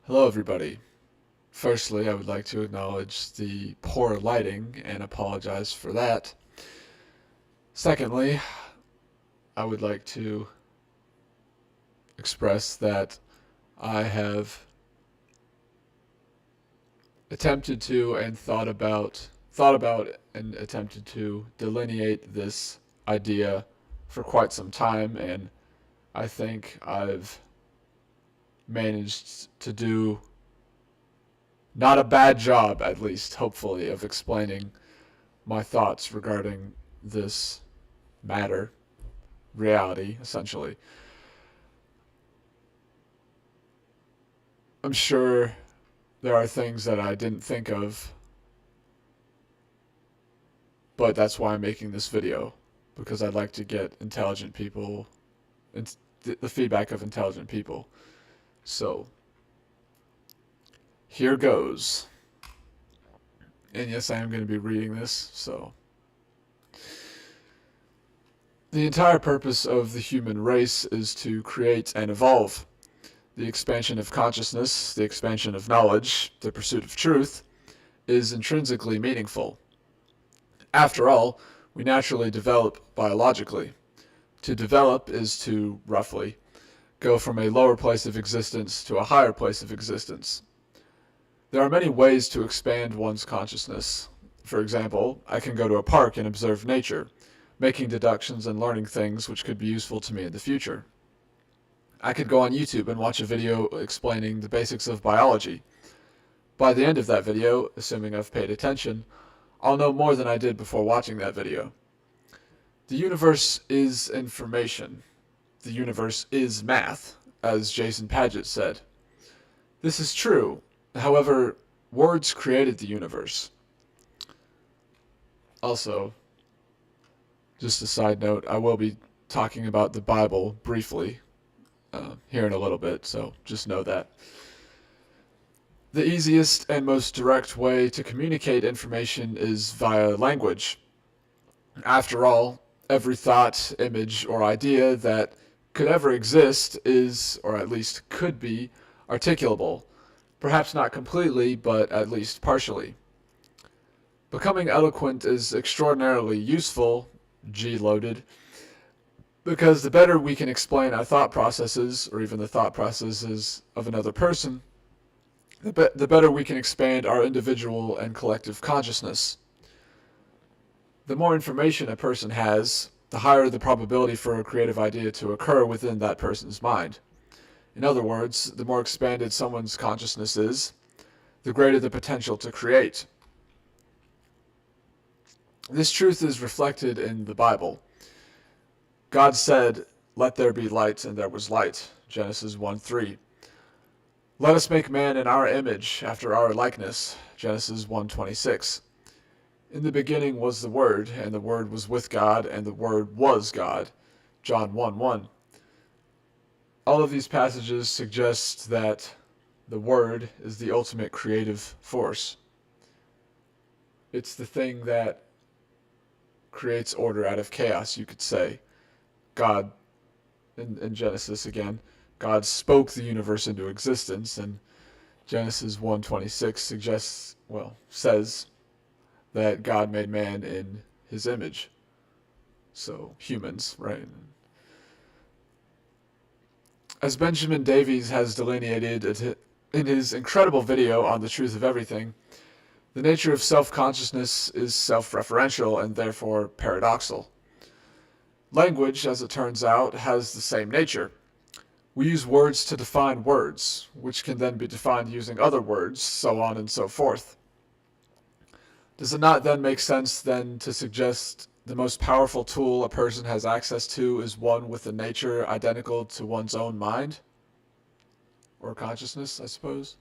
Hello everybody. Firstly, I would like to acknowledge the poor lighting and apologize for that. Secondly, I would like to express that I have attempted to and thought about and attempted to delineate this idea for quite some time, and I think I've managed to do not a bad job, at least, hopefully, of explaining my thoughts regarding this matter, reality, essentially. I'm sure there are things that I didn't think of, but that's why I'm making this video, because I'd like to get intelligent people, and the feedback of intelligent people. So, here goes. And yes, I am going to be reading this, so. The entire purpose of the human race is to create and evolve. The expansion of consciousness, the expansion of knowledge, the pursuit of truth, is intrinsically meaningful. After all, we naturally develop biologically. To develop is to, roughly, go from a lower place of existence to a higher place of existence. There are many ways to expand one's consciousness. For example, I can go to a park and observe nature, making deductions and learning things which could be useful to me in the future. I could go on YouTube and watch a video explaining the basics of biology. By the end of that video, assuming I've paid attention, I'll know more than I did before watching that video. The universe is information. The universe is math, as Jason Paget said. This is true. However, words created the universe. Also, just a side note, I will be talking about the Bible briefly here in a little bit, so just know that. The easiest and most direct way to communicate information is via language. After all, every thought, image, or idea that could ever exist is, or at least could be, articulable. Perhaps not completely, but at least partially. Becoming eloquent is extraordinarily useful, G-loaded, because the better we can explain our thought processes, or even the thought processes of another person, the better we can expand our individual and collective consciousness. The more information a person has, the higher the probability for a creative idea to occur within that person's mind. In other words, the more expanded someone's consciousness is, the greater the potential to create. This truth is reflected in the Bible. God said, "Let there be light, and there was light." Genesis 1:3. "Let us make man in our image, after our likeness." Genesis 1:26. "In the beginning was the Word, and the Word was with God, and the Word was God." John 1:1. All of these passages suggest that the Word is the ultimate creative force. It's the thing that creates order out of chaos, you could say. God, in Genesis again, God spoke the universe into existence, and Genesis 1:26 says that God made man in his image. So, humans, right? As Benjamin Davies has delineated in his incredible video on the truth of everything, the nature of self-consciousness is self-referential and therefore paradoxal. Language, as it turns out, has the same nature. We use words to define words, which can then be defined using other words, so on and so forth. Does it not then make sense then to suggest the most powerful tool a person has access to is one with a nature identical to one's own mind? Or consciousness, I suppose?